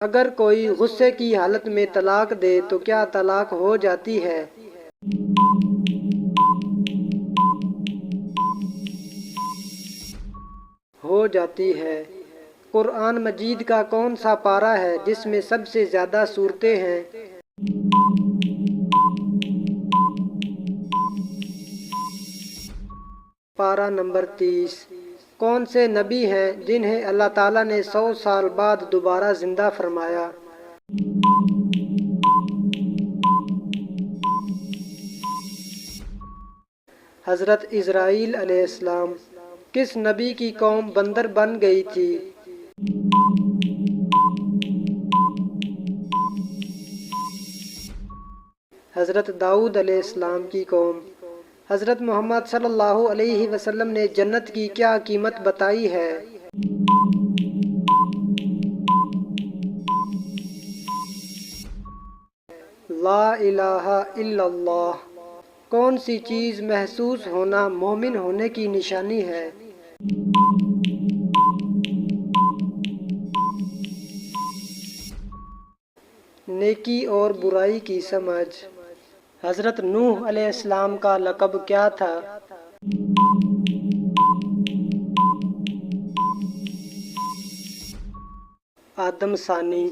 اگر کوئی غصے کی حالت میں طلاق دے تو کیا طلاق ہو جاتی ہے؟ ہو جاتی ہے۔ قرآن مجید کا کون سا پارہ ہے جس میں سب سے زیادہ سورتیں ہیں؟ پارہ نمبر 30۔ کون سے نبی ہیں جنہیں اللہ تعالیٰ نے 100 سال بعد دوبارہ زندہ فرمایا؟ حضرت اسرائیل علیہ السلام۔ کس نبی کی قوم بندر بن گئی تھی؟ حضرت داؤد علیہ السلام کی قوم۔ حضرت محمد صلی اللہ علیہ وسلم نے جنت کی کیا قیمت بتائی ہے؟ لا الہ الا اللہ۔ کون سی چیز محسوس ہونا مومن ہونے کی نشانی ہے؟ نیکی اور برائی کی سمجھ۔ حضرت نوح علیہ السلام کا لقب کیا تھا؟ آدم ثانی۔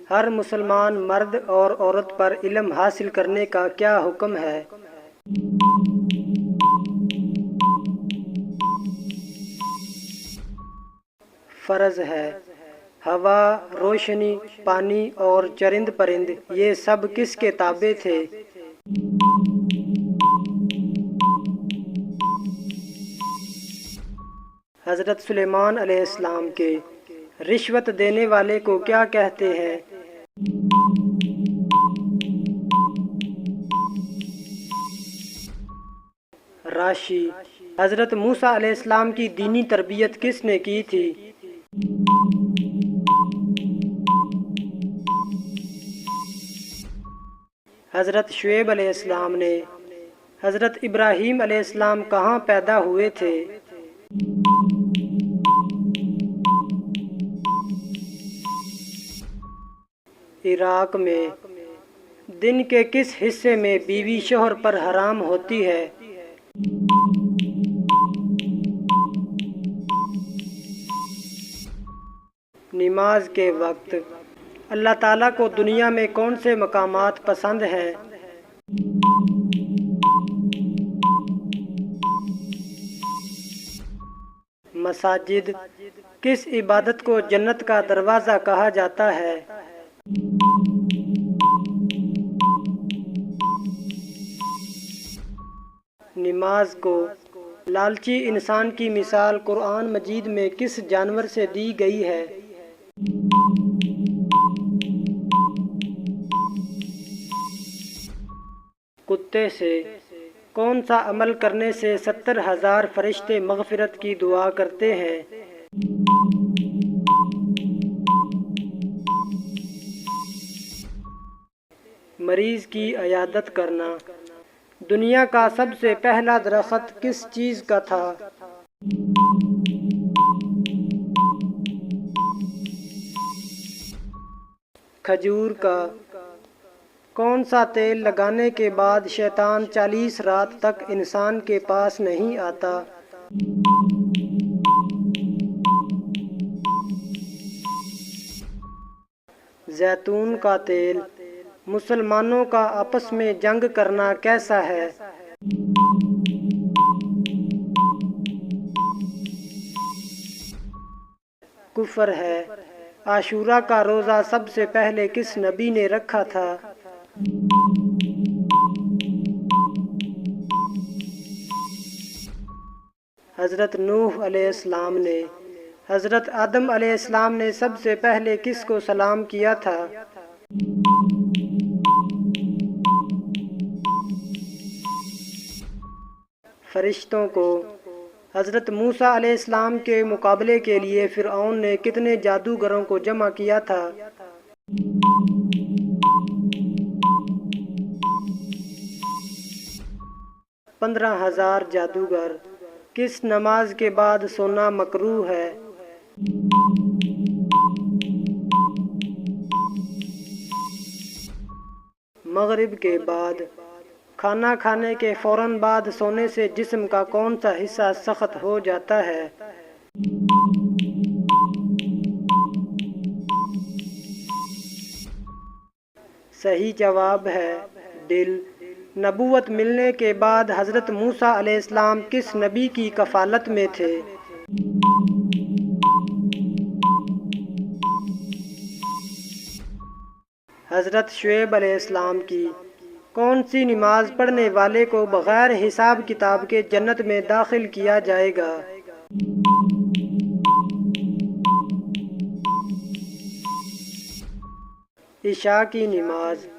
ہر مسلمان مرد اور عورت پر علم حاصل کرنے کا کیا حکم ہے؟ فرض ہے۔ ہوا، روشنی، پانی اور چرند پرند یہ سب کس کے تابع تھے؟ حضرت سلیمان علیہ السلام کے۔ رشوت دینے والے کو کیا کہتے ہیں؟ راشی۔ حضرت موسیٰ علیہ السلام کی دینی تربیت کس نے کی تھی؟ حضرت شعیب علیہ السلام نے۔ حضرت ابراہیم علیہ السلام کہاں پیدا ہوئے تھے؟ عراق میں۔ دن کے کس حصے میں بیوی شوہر پر حرام ہوتی ہے؟ نماز کے وقت۔ اللہ تعالیٰ کو دنیا میں کون سے مقامات پسند ہیں؟ مساجد۔ کس عبادت کو جنت کا دروازہ کہا جاتا ہے؟ نماز کو۔ لالچی انسان کی مثال قرآن مجید میں کس جانور سے دی گئی ہے؟ کتے سے۔ کون سا عمل کرنے سے 70,000 فرشتے مغفرت کی دعا کرتے ہیں؟ مریض کی عیادت کرنا۔ دنیا کا سب سے پہلا درخت کس چیز کا تھا؟ کھجور کا۔ کون سا تیل لگانے کے بعد شیطان 40 رات تک انسان کے پاس نہیں آتا؟ زیتون کا تیل۔ مسلمانوں کا آپس میں جنگ کرنا کیسا ہے؟ کفر ہے۔ عاشورہ کا روزہ سب سے پہلے کس نبی نے رکھا تھا؟ حضرت نوح علیہ السلام نے۔ حضرت آدم علیہ السلام نے سب سے پہلے کس کو سلام کیا تھا؟ فرشتوں کو۔ حضرت موسیٰ علیہ السلام کے مقابلے کے لیے فرعون نے کتنے جادوگروں کو جمع کیا تھا؟ 15,000 جادوگر۔ کس نماز کے بعد سونا مکروہ ہے؟ مغرب کے بعد۔ کھانا کھانے کے فوراً بعد سونے سے جسم کا کون سا حصہ سخت ہو جاتا ہے؟ صحیح جواب ہے دل۔ نبوت ملنے کے بعد حضرت موسیٰ علیہ السلام کس نبی کی کفالت میں تھے؟ حضرت شعیب علیہ السلام کی۔ کون سی نماز پڑھنے والے کو بغیر حساب کتاب کے جنت میں داخل کیا جائے گا؟ عشاء کی نماز۔